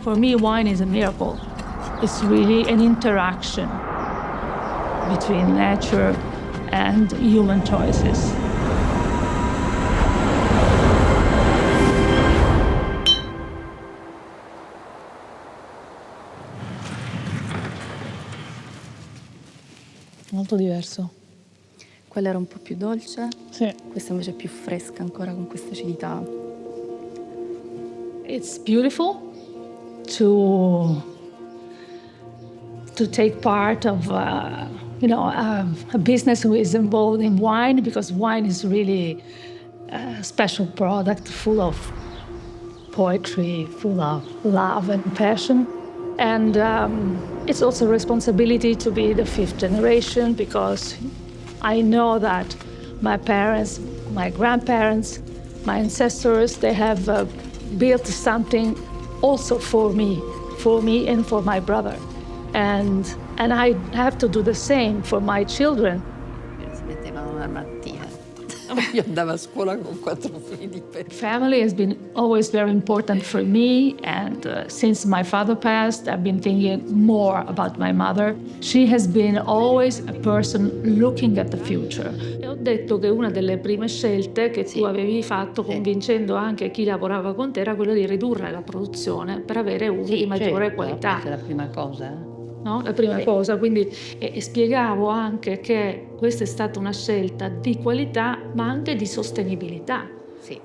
For me, wine is a miracle. It's really an interaction between nature and human choices. Molto diverso. Quella era un po' più dolce, Sì. questa invece è più fresca ancora con questa acidità. It's beautiful to take part of a business who is involved in wine, because wine is really a special product full of poetry, full of love and passion. And it's also a responsibility to be the fifth generation, because I know that my parents, my grandparents, my ancestors, they have built something also for me and for my brother. And I have to do the same for my children. Si mettevano la mattina. Io andavo a scuola con 4 fili di pezzi. Family has been always very important for me, and since my father passed, I've been thinking more about my mother. She has been always a person looking at the future. E ho detto che una delle prime scelte che tu avevi fatto, convincendo anche chi lavorava con te, era quella di ridurre la produzione per avere uno di maggiore qualità. Questa è la prima cosa. No? La prima cosa, quindi e spiegavo anche che questa è stata una scelta di qualità ma anche di sostenibilità. Sì.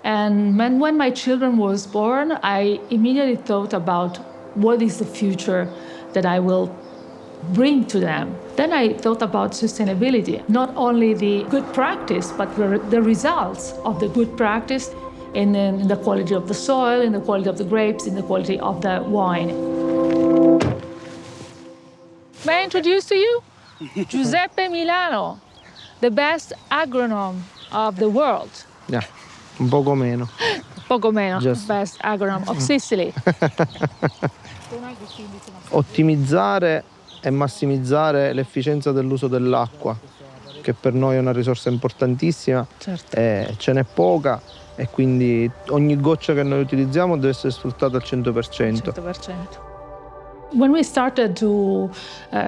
And when my children was born, I immediately thought about what is the future that I will bring to them. Then I thought about sustainability, not only the good practice, but the results of the good practice in the quality of the soil, in the quality of the grapes, in the quality of the wine. May I introduce to you Giuseppe Milano, the best agronome of the world. Yeah, un poco meno. Poco meno, Just. best agronome of Sicily. Ottimizzare e massimizzare l'efficienza dell'uso dell'acqua, che per noi è una risorsa importantissima. Certo. Ce n'è poca e quindi ogni goccia che noi utilizziamo deve essere sfruttata al 100%. 100%. When we started to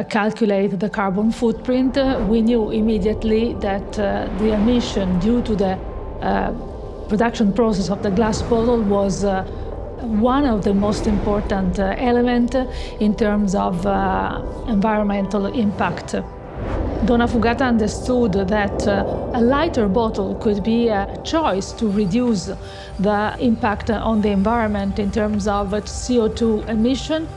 calculate the carbon footprint, we knew immediately that the emission due to the production process of the glass bottle was one of the most important elements in terms of environmental impact. Donna Fugata understood that a lighter bottle could be a choice to reduce the impact on the environment in terms of CO2 emission.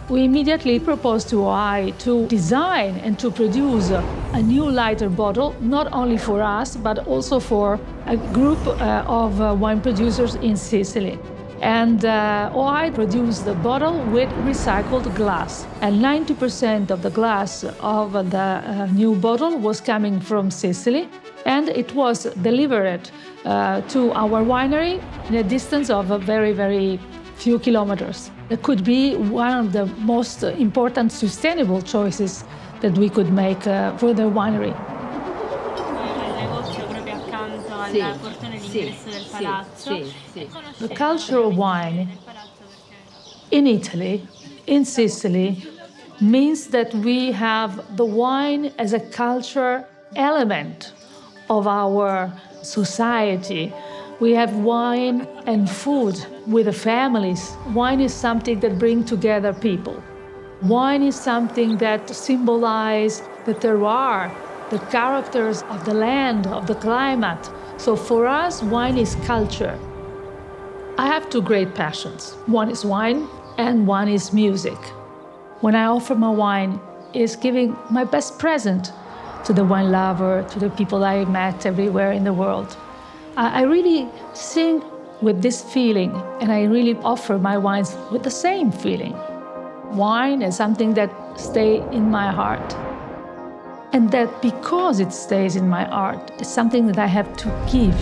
We immediately proposed to OI to design and to produce a new lighter bottle, not only for us, but also for a group of wine producers in Sicily. And OI produced the bottle with recycled glass. And 90% of the glass of the new bottle was coming from Sicily, and it was delivered to our winery in a distance of a very, very few kilometers. It could be one of the most important sustainable choices that we could make for the winery. The culture of wine in Italy, in Sicily, means that we have the wine as a culture element of our society. We have wine and food with the families. Wine is something that brings together people. Wine is something that symbolizes the terroir, the characters of the land, of the climate. So for us, wine is culture. I have two great passions. One is wine and one is music. When I offer my wine, it's giving my best present to the wine lover, to the people I met everywhere in the world. I really sing with this feeling, and I really offer my wines with the same feeling. Wine is something that stays in my heart. And that because it stays in my heart, it's something that I have to give.